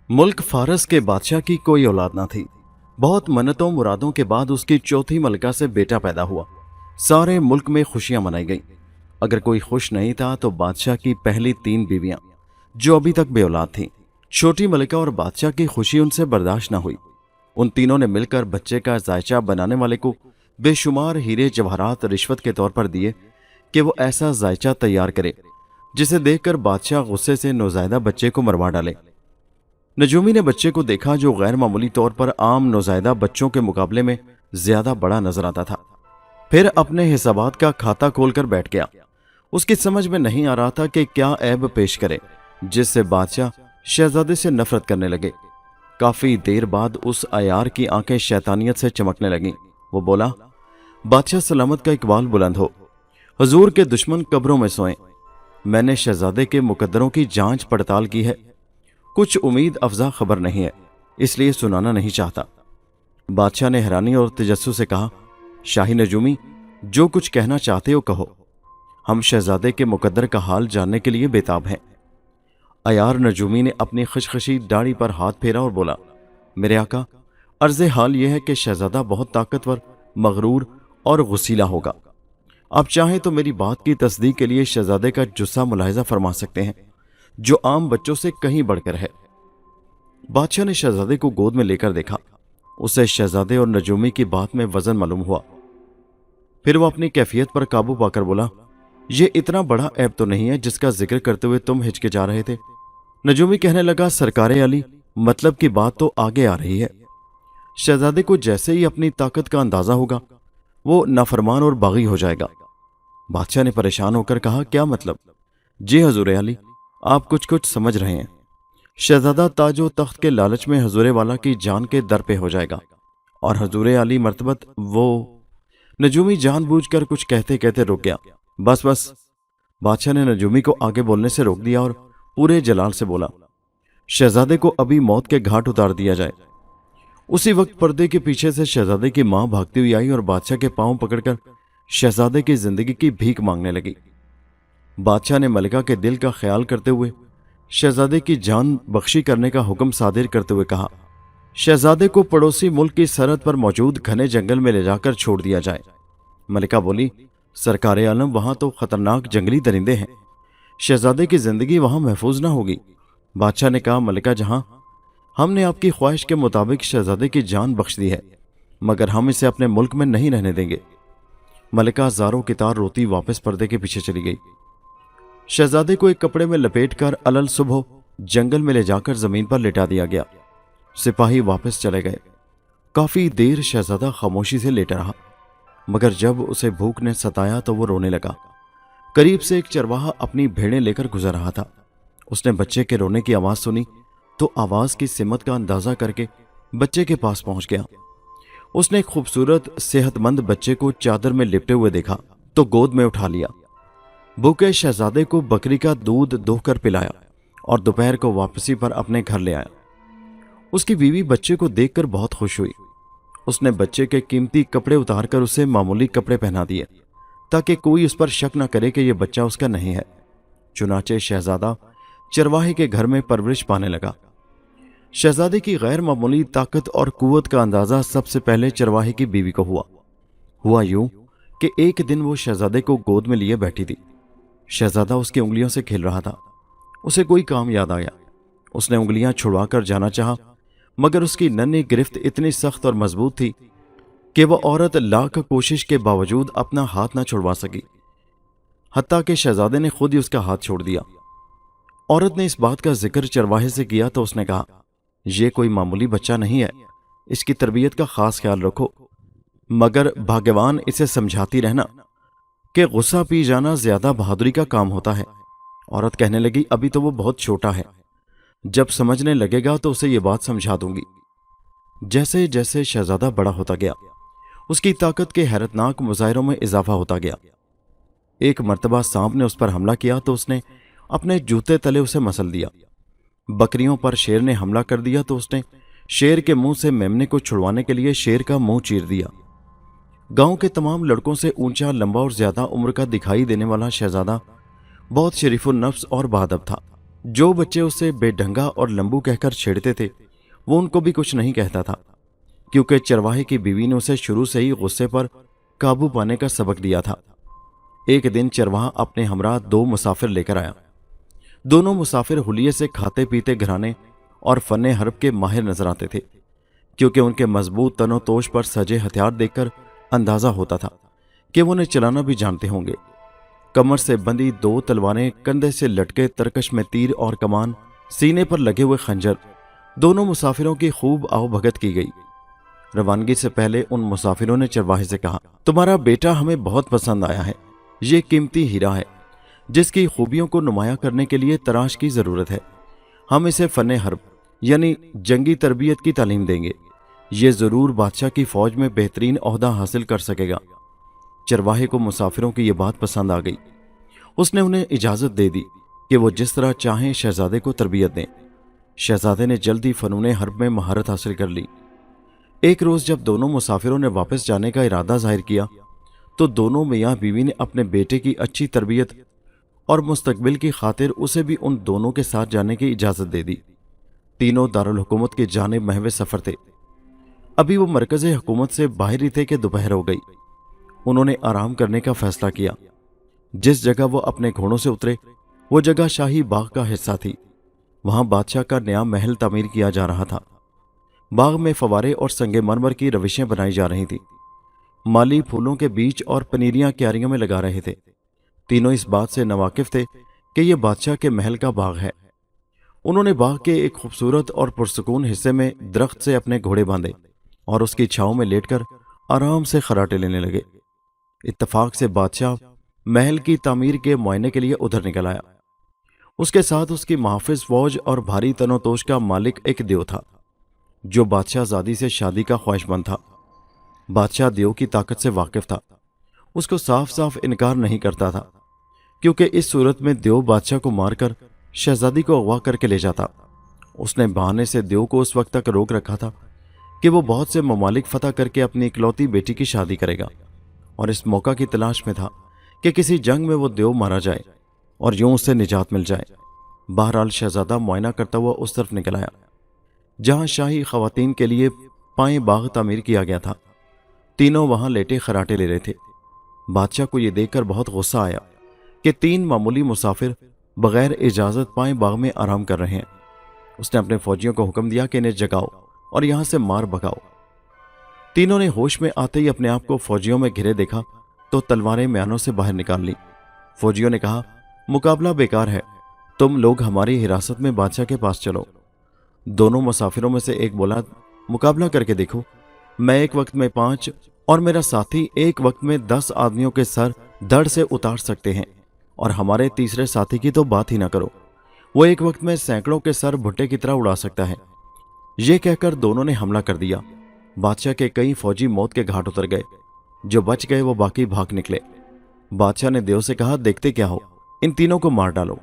मुल्क फारस के बादशाह की कोई औलाद ना थी। बहुत मन्नतों मुरादों के बाद उसकी चौथी मलका से बेटा पैदा हुआ। सारे मुल्क में खुशियां मनाई गईं। अगर कोई खुश नहीं था तो बादशाह की पहली 3 बीवियां जो अभी तक बे औलाद थीं। छोटी मलिका और बादशाह की खुशी उनसे बर्दाश्त न हुई। उन तीनों ने मिलकर बच्चे का जायचा बनाने वाले को बेशुमार हीरे जवाहरात रिश्वत के तौर पर दिए कि वो ऐसा जायचा तैयार करे जिसे देखकर बादशाह गुस्से से नौज़ायदा बच्चे को मरवा डाले। नजूमी ने बच्चे को देखा जो गैर मामूली तौर पर आम नौज़ायदा बच्चों के मुकाबले में ज्यादा बड़ा नजर आता था। फिर अपने हिसाबात का खाता खोलकर बैठ गया। उसकी समझ में नहीं आ रहा था कि क्या ऐब पेश करे जिससे बादशाह शहजादे से नफरत करने लगे। काफी देर बाद उस अयार की आंखें शैतानियत से चमकने लगीं। वो बोला, बादशाह सलामत का इकबाल बुलंद हो। हुजूर के दुश्मन कब्रों में सोएं। मैंने शहजादे के मुकद्दरों की जांच पड़ताल की है। कुछ उम्मीद अफजा खबर नहीं है, इसलिए सुनाना नहीं चाहता। बादशाह ने हैरानी और तजस्सुस से कहा, शाही नजूमी, जो कुछ कहना चाहते हो कहो। हम शहजादे के मुकद्दर का हाल जानने के लिए बेताब हैं। अयार नजूमी ने अपनी खुशखशी दाढ़ी पर हाथ फेरा और बोला, मेरे आका, अर्ज़े हाल यह है कि शहजादा बहुत ताकतवर, मगरूर और गुस्सीला होगा। आप चाहें तो मेरी बात की तस्दीक के लिए शहजादे का जुस्सा मुलाहिजा फरमा सकते हैं, जो आम बच्चों से कहीं बढ़कर है। बादशाह ने शहजादे को गोद में लेकर देखा। उसे शहजादे और नजूमी की बात में वजन मालूम हुआ। फिर वो अपनी कैफियत पर काबू पाकर बोला, यह इतना बड़ा ऐब तो नहीं है जिसका जिक्र करते हुए तुम हिचकिचा रहे थे। नजूमी कहने लगा, सरकारे अली, मतलब की बात तो आगे आ रही है। शहजादे को जैसे ही अपनी ताकत का अंदाजा होगा वो नाफरमान और बागी हो जाएगा। बादशाह ने परेशान होकर कहा, क्या मतलब? जी हजूर अली, आप कुछ कुछ समझ रहे हैं। शहजादा ताजो तख्त के लालच में हजूरे वाला की जान के दर पे हो जाएगा और हजूरे अली मर्तबत वो। नजूमी जानबूझकर कुछ कहते कहते रुक गया। बस बस, बादशाह ने नजूमी को आगे बोलने से रोक दिया और पूरे जलाल से बोला, शहजादे को अभी मौत के घाट उतार दिया जाए। उसी वक्त पर्दे के पीछे से शहजादे की मां भागती हुई आई और बादशाह के पांव पकड़कर शहजादे की जिंदगी की भीख मांगने लगी। बादशाह ने मलिका के दिल का ख्याल करते हुए शहजादे की जान बख्शी करने का हुक्म सादिर करते हुए कहा, शहजादे को पड़ोसी मुल्क की सरहद पर मौजूद घने जंगल में ले जाकर छोड़ दिया जाए। मलिका बोली, सरकारे आलम, वहां तो खतरनाक जंगली दरिंदे हैं, शहजादे की जिंदगी वहां महफूज ना होगी। बादशाह ने कहा, मलिका जहां, हमने आपकी ख्वाहिश के मुताबिक शहजादे की जान बख्श दी है, मगर हम इसे अपने मुल्क में नहीं रहने देंगे। मलिका ज़ारों की तार रोती वापस पर्दे के पीछे चली गई। शहजादे को एक कपड़े में लपेटकर अलल सुबह जंगल में ले जाकर जमीन पर लिटा दिया गया। सिपाही वापस चले गए। काफी देर शहजादा खामोशी से लेटा रहा, मगर जब उसे भूख ने सताया तो वो रोने लगा। करीब से एक चरवाहा अपनी भेड़ें लेकर गुजर रहा था। उसने बच्चे के रोने की आवाज सुनी तो आवाज की सिमत का अंदाजा करके बच्चे के पास पहुंच गया। उसने एक खूबसूरत सेहतमंद बच्चे को चादर में लिपटे हुए देखा तो गोद में उठा लिया। भूखे शहजादे को बकरी का दूध दोहकर पिलाया और दोपहर को वापसी पर अपने घर ले आया। उसकी बीवी बच्चे को देखकर बहुत खुश हुई। उसने बच्चे के कीमती कपड़े उतारकर उसे मामूली कपड़े पहना दिए ताकि कोई उस पर शक न करे कि यह बच्चा उसका नहीं है। चुनाचे शहजादा चरवाहे के घर में परवरिश पाने लगा। शहजादे की गैर मामूली ताकत और कुव्वत का अंदाजा सबसे पहले चरवाहे की बीवी को हुआ यूं कि एक दिन वो शहजादे को गोद में लिए बैठी थी। शहजादा उसकी उंगलियों से खेल रहा था। उसे कोई काम याद आया। उसने उंगलियां छुड़वाकर जाना चाहा, मगर उसकी नन्ही गिरफ्त इतनी सख्त और मजबूत थी कि वह औरत लाख कोशिश के बावजूद अपना हाथ न छुड़वा सकी। हत्ता कि शहजादे ने खुद ही उसका हाथ छोड़ दिया। औरत ने इस बात का जिक्र चरवाहे से किया तो उसने कहा, यह कोई मामूली बच्चा नहीं है, इसकी तरबियत का खास ख्याल रखो, मगर भाग्यवान इसे समझाती रहना कि गुस्सा पी जाना ज्यादा बहादुरी का काम होता है। औरत कहने लगी, अभी तो वो बहुत छोटा है, जब समझने लगेगा तो उसे ये बात समझा दूंगी। जैसे जैसे शहजादा बड़ा होता गया उसकी ताकत के हैरतनाक मुजाहिरों में इजाफा होता गया। एक मर्तबा सांप ने उस पर हमला किया तो उसने अपने जूते तले उसे मसल दिया। बकरियों पर शेर ने हमला कर दिया तो उसने शेर के मुंह से मेमने को छुड़वाने के लिए शेर का मुंह चीर दिया। गांव के तमाम लड़कों से ऊंचा, लंबा और ज्यादा उम्र का दिखाई देने वाला शहजादा बहुत शरीफुल नफ्स और बहादब था। जो बच्चे उसे बेढंगा और लंबू कहकर छेड़ते थे वो उनको भी कुछ नहीं कहता था, क्योंकि चरवाहे की बीवी ने उसे शुरू से ही गुस्से पर काबू पाने का सबक दिया था। एक दिन चरवाहा अपने हमरा 2 मुसाफिर लेकर आया। दोनों मुसाफिर हुलिये से खाते पीते घराने और फन्ने हरब के माहिर नजर आते थे, क्योंकि उनके मजबूत तनोतोश पर सजे हथियार देखकर अंदाजा होता था कि वो उन्हें चलाना भी जानते होंगे। कमर से बंधी 2 तलवारें, कंधे से लटके तरकश में तीर और कमान, सीने पर लगे हुए खंजर, दोनों मुसाफिरों की खूब आवभगत की गई। रवानगी से पहले उन मुसाफिरों ने चरवाहे से कहा, तुम्हारा बेटा हमें बहुत पसंद आया है। ये कीमती हीरा है जिसकी खूबियों को नुमाया करने के लिए तराश की जरूरत है। हम इसे फन हर्ब यानी जंगी तरबियत की तालीम देंगे। ये जरूर बादशाह की फौज में बेहतरीन ओहदा हासिल कर सकेगा। चरवाहे को मुसाफिरों की ये बात पसंद आ गई। उसने उन्हें इजाजत दे दी कि वो जिस तरह चाहें शहजादे को तरबियत दें। शहजादे ने जल्दी फनूने हर्ब में महारत हासिल कर ली। एक रोज जब दोनों मुसाफिरों ने वापस जाने का इरादा जाहिर किया तो दोनों मियाँ बीवी ने अपने बेटे की अच्छी तरबियत और मुस्तकबिल की खातिर उसे भी उन दोनों के साथ जाने की इजाजत दे दी। तीनों दारुल हुकूमत के जानिब महवे सफर थे। अभी वो मरकज़े हुकूमत से बाहर ही थे कि दोपहर हो गई। उन्होंने आराम करने का फैसला किया। जिस जगह वो अपने घोड़ों से उतरे वो जगह शाही बाग का हिस्सा थी। वहां बादशाह का नया महल तामीर किया जा रहा था। बाग में फवारे और संगे मरमर की रविशें बनाई जा रही थी। माली फूलों के बीज और पनीरियां क्यारियों में लगा रहे थे। तीनों इस बात से नावाकिफ थे कि यह बादशाह के महल का बाग है। उन्होंने बाग के एक खूबसूरत और पुरसकून हिस्से में दरख्त से अपने घोड़े बांधे और उसकी छांव में लेटकर आराम से खराटे लेने लगे। इत्तफाक से बादशाह महल की तामीर के मुआयने के लिए उधर निकल आया। उसके साथ उसकी मुहाफिज फौज और भारी तनोतोश का मालिक एक देव था जो बादशाहजादी से शादी का ख्वाहिशमंद था। बादशाह देव की ताकत से वाकिफ था। उसको साफ साफ इनकार नहीं करता था, क्योंकि इस सूरत में देव बादशाह को मारकर शहजादी को अगवा करके ले जाता। उसने बहाने से देव को उस वक्त तक रोक रखा था कि वो बहुत से ममालिक फतह करके अपनी इकलौती बेटी की शादी करेगा, और इस मौका की तलाश में था कि किसी जंग में वो देव मारा जाए और यूं उससे निजात मिल जाए। बहरहाल शहजादा मुआयना करता हुआ उस तरफ निकल आया जहां शाही खवातीन के लिए पाए बाग तामीर किया गया था। तीनों वहां लेटे खराटे ले रहे थे। बादशाह को यह देखकर बहुत गुस्सा आया कि 3 मामूली मुसाफिर बगैर इजाजत पाए बाग में आराम कर रहे हैं। उसने अपने फौजियों को हुक्म दिया कि इन्हें जगाओ और यहां से मार भगाओ। तीनों ने होश में आते ही अपने आप को फौजियों में घिरे देखा तो तलवारें म्यानों से बाहर निकाल ली। फौजियों ने कहा, मुकाबला बेकार है, तुम लोग हमारी हिरासत में बादशाह के पास चलो। दोनों मुसाफिरों में से एक बोला, मुकाबला करके देखो। मैं एक वक्त में 5 और मेरा साथी एक वक्त में 10 आदमियों के सर धड़ से उतार सकते हैं, और हमारे तीसरे साथी की तो बात ही ना करो, वो एक वक्त में सैकड़ों के सर भुट्टे की तरह उड़ा सकता है। ये कहकर दोनों ने हमला कर दिया। बादशाह के कई फौजी मौत के घाट उतर गए। जो बच गए वो बाकी भाग निकले। बादशाह ने देव से कहा, देखते क्या हो, इन तीनों को मार डालो।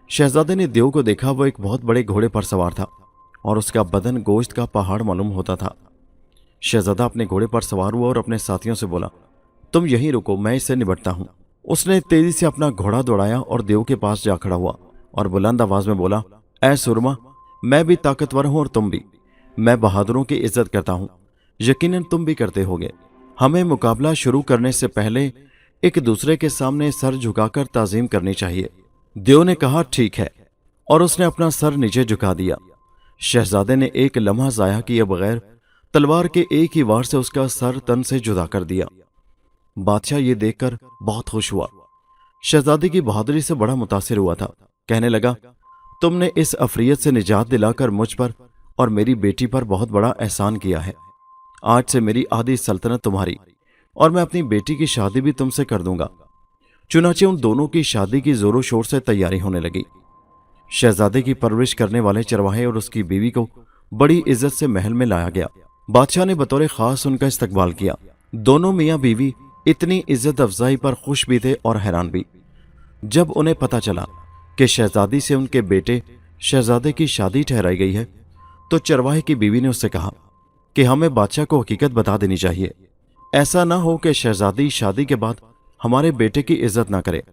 शहजादे ने देव को देखा। वो एक बहुत बड़े घोड़े पर सवार था और उसका बदन गोश्त का पहाड़ मालूम होता था। शहजादा अपने घोड़े पर सवार हुआ और अपने साथियों से बोला, तुम यहीं रुको, मैं इससे निपटता हूं। उसने तेजी से अपना घोड़ा दौड़ाया और देव के पास जा खड़ा हुआ और बुलंद आवाज में बोला, ऐ सुरमा, मैं भी ताकतवर हूं और तुम भी। मैं बहादुरों की इज्जत करता हूं, यकीनन तुम भी करते होगे। हमें मुकाबला शुरू करने से पहले एक दूसरे के सामने सर झुकाकर ताजीम करनी चाहिए। देव ने कहा, ठीक है, और उसने अपना सर नीचे झुका दिया। शहजादे ने एक लम्हा जाया किए बगैर तलवार के एक ही वार से उसका सर तन से जुदा कर दिया। बादशाह ये देखकर बहुत खुश हुआ। शहजादी की बहादुरी से बड़ा मुतासिर हुआ था। कहने लगा, तुमने इस अफरियत से निजात दिलाकर मुझ पर और मेरी बेटी पर बहुत बड़ा एहसान किया है। आज से मेरी आधी सल्तनत तुम्हारी, और मैं अपनी बेटी की शादी भी तुमसे कर दूंगा। चुनाचे उन दोनों की शादी की जोरों शोर से तैयारी होने लगी। शहजादे की परवरिश करने वाले चरवाहे और उसकी बीवी को बड़ी इज्जत से महल में लाया गया। बादशाह ने बतौर खास उनका इस्तकबाल किया। दोनों मियाँ बीवी इतनी इज्जत अफजाई पर खुश भी थे और हैरान भी। जब उन्हें पता चला कि शहजादी से उनके बेटे शहजादे की शादी ठहराई गई है तो चरवाहे की बीवी ने उससे कहा कि हमें बादशाह को हकीकत बता देनी चाहिए। ऐसा ना हो कि शहजादी शादी के बाद हमारे बेटे की इज्जत ना करे।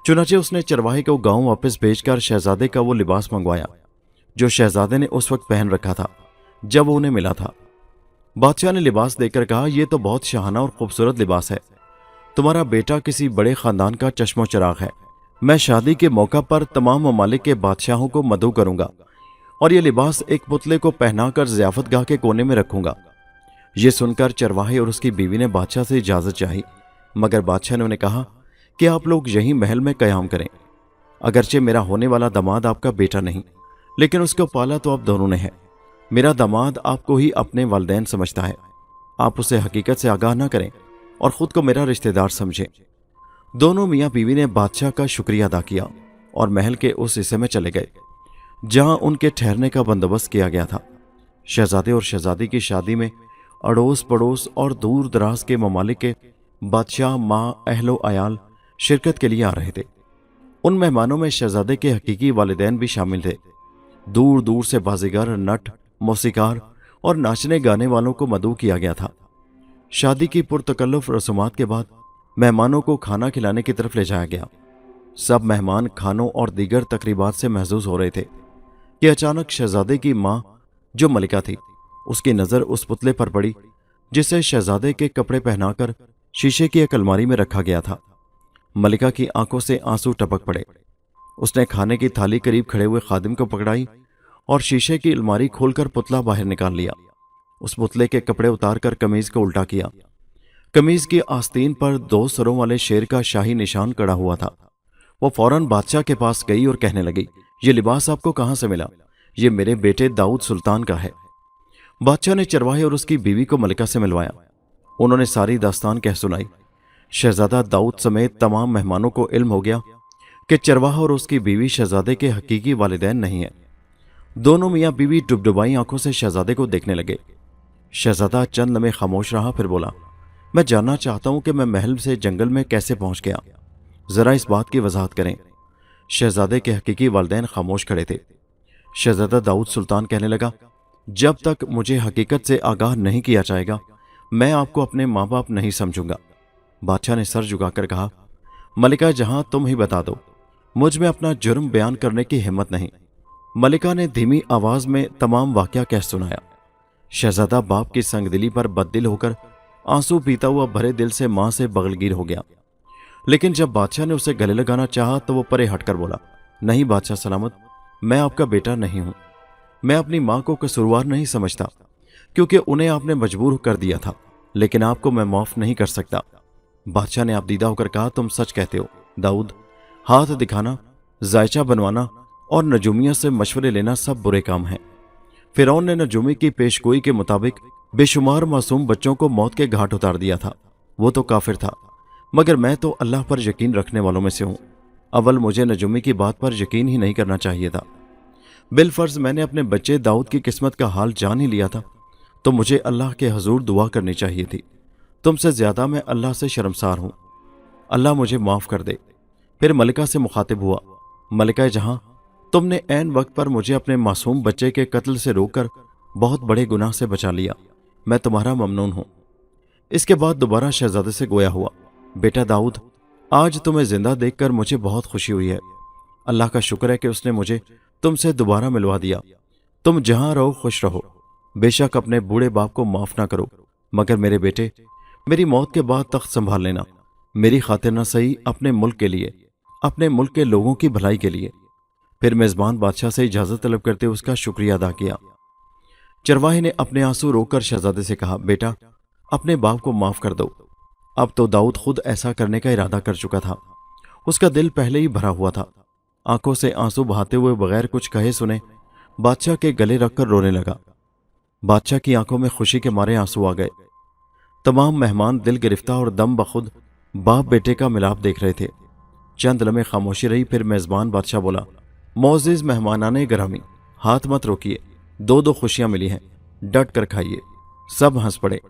चुनाचे उसने चरवाहे को गांव वापस भेजकर शहजादे का वो लिबास मंगवाया जो शहजादे ने उस वक्त पहन रखा था जब वो उन्हें मिला था। बादशाह ने लिबास देकर कहा, यह तो बहुत शाहाना और खूबसूरत लिबास है। तुम्हारा बेटा किसी बड़े खानदान का चश्मो चिराग है। मैं शादी के मौका पर तमाम ममालिक के बादशाहों को मदऊ करूंगा और यह लिबास एक पुतले को पहनाकर ज़ियाफतगाह के कोने में रखूंगा। ये सुनकर चरवाहे और उसकी बीवी ने बादशाह से इजाज़त चाही, मगर बादशाह ने उन्हें कहा कि आप लोग यहीं महल में क़याम करें। अगरचे मेरा होने वाला दामाद आपका बेटा नहीं, लेकिन उसको पाला तो आप दोनों ने है। मेरा दामाद आपको ही अपने वालिदैन समझता है। आप उसे हकीकत से आगाह ना करें और ख़ुद को मेरा रिश्तेदार समझें। दोनों मियाँ बीवी ने बादशाह का शुक्रिया अदा किया और महल के उस हिस्से में चले गए जहाँ उनके ठहरने का बंदोबस्त किया गया था। शहजादे और शहजादी की शादी में अड़ोस पड़ोस और दूर दराज के ममालिक के बादशाह, माँ, अहलो अयाल शिरकत के लिए आ रहे थे। उन मेहमानों में शहजादे के हकीकी वालिदैन भी शामिल थे। दूर दूर से बाजीगर, नट, मौसीकार और नाचने गाने वालों को मदऊ किया गया था। शादी की पुरतकल्लुफ रसूमात के बाद मेहमानों को खाना खिलाने की तरफ ले जाया गया। सब मेहमान खानों और दीगर तकरीबात से महजूज हो रहे थे कि अचानक शहजादे की माँ जो मलिका थी, उसकी नज़र उस पुतले पर पड़ी जिसे शहजादे के कपड़े पहनाकर शीशे की एक अलमारी में रखा गया था। मलिका की आंखों से आंसू टपक पड़े। उसने खाने की थाली करीब खड़े हुए खादिम को पकड़ाई और शीशे की अलमारी खोलकर पुतला बाहर निकाल लिया। उस पुतले के कपड़े उतारकर कमीज को उल्टा किया। कमीज की आस्तीन पर 2 सरों वाले शेर का शाही निशान कड़ा हुआ था। वो फौरन बादशाह के पास गई और कहने लगी, ये लिबास आपको कहाँ से मिला? ये मेरे बेटे दाऊद सुल्तान का है। बादशाह ने चरवाहे और उसकी बीवी को मलिका से मिलवाया। उन्होंने सारी दास्तान कह सुनाई। शहजादा दाऊद समेत तमाम मेहमानों को इल्म हो गया कि चरवाहा और उसकी बीवी शहजादे के हकीकी वालिदैन नहीं है। दोनों मियाँ बीवी डुबडुबाई आंखों से शहजादे को देखने लगे। शहजादा चंद लम्हे खामोश रहा, फिर बोला, मैं जानना चाहता हूं कि मैं महल से जंगल में कैसे पहुंच गया। जरा इस बात की वजाहत करें। शहजादे के हकीकी वालिदैन खामोश खड़े थे। शहजादा दाऊद सुल्तान कहने लगा, जब तक मुझे हकीकत से आगाह नहीं किया जाएगा मैं आपको अपने माँ बाप नहीं समझूंगा। बादशाह ने सर झुकाकर कहा, मलिका जहां तुम ही बता दो, मुझ में अपना जुर्म बयान करने की हिम्मत नहीं। मलिका ने धीमी आवाज में तमाम वाकया कह सुनाया। शहजादा बाप की संगदिली पर बददिल होकर आंसू पीता हुआ भरे दिल से मां से बगलगीर हो गया। लेकिन जब बादशाह ने उसे गले लगाना चाहा तो वो परे हटकर बोला, नहीं बादशाह सलामत, मैं आपका बेटा नहीं हूं। मैं अपनी मां को कसूरवार नहीं समझता क्योंकि उन्हें आपने मजबूर कर दिया था, लेकिन आपको मैं माफ नहीं कर सकता। बादशाह ने आपदीदा होकर कहा, तुम सच कहते हो दाऊद। हाथ दिखाना, जायचा बनवाना और नजूमिया से मशवरे लेना सब बुरे काम हैं। फिरौन ने नजूमी की पेशगोई के मुताबिक बेशुमार मासूम बच्चों को मौत के घाट उतार दिया था। वो तो काफिर था, मगर मैं तो अल्लाह पर यकीन रखने वालों में से हूं। अव्वल मुझे नजूमी की बात पर यकीन ही नहीं करना चाहिए था। बिलफर्ज मैंने अपने बच्चे दाऊद की किस्मत का हाल जान ही लिया था तो मुझे अल्लाह के हजूर दुआ करनी चाहिए थी। तुमसे ज्यादा मैं अल्लाह से शर्मसार हूं। अल्लाह मुझे माफ कर दे। फिर मलिका से मुखातिब हुआ, मलिका जहां, तुमने ऐन वक्त पर मुझे अपने मासूम बच्चे के कत्ल से रोककर बहुत बड़े गुनाह से बचा लिया। मैं तुम्हारा ममनून हूं। इसके बाद दोबारा शहजादे से गोया हुआ, बेटा दाऊद, आज तुम्हें जिंदा देखकर मुझे बहुत खुशी हुई है। अल्लाह का शुक्र है कि उसने मुझे तुमसे दोबारा मिलवा दिया। तुम जहां रहो खुश रहो। बेशक अपने बूढ़े बाप को माफ ना करो, मगर मेरे बेटे, मेरी मौत के बाद तख्त संभाल लेना। मेरी खातिर न सही, अपने मुल्क के लिए, अपने मुल्क के लोगों की भलाई के लिए। फिर मेजबान बादशाह से इजाजत तलब करते उसका शुक्रिया अदा किया। चरवाहे ने अपने आंसू रोककर शहजादे से कहा, बेटा अपने बाप को माफ कर दो। अब तो दाऊद खुद ऐसा करने का इरादा कर चुका था। उसका दिल पहले ही भरा हुआ था। आंखों से आंसू बहाते हुए बगैर कुछ कहे सुने बादशाह के गले रखकर रोने लगा। बादशाह की आंखों में खुशी के मारे आंसू आ गए। तमाम मेहमान दिल गिरफ्तार और दम बखुद बाप बेटे का मिलाप देख रहे थे। चंद लम्हे खामोशी रही, फिर मेजबान बादशाह बोला, मोअज़्ज़िज़ मेहमानाने गिरामी, हाथ मत रोकिए। 2 खुशियां मिली हैं, डट कर खाइए। सब हंस पड़े।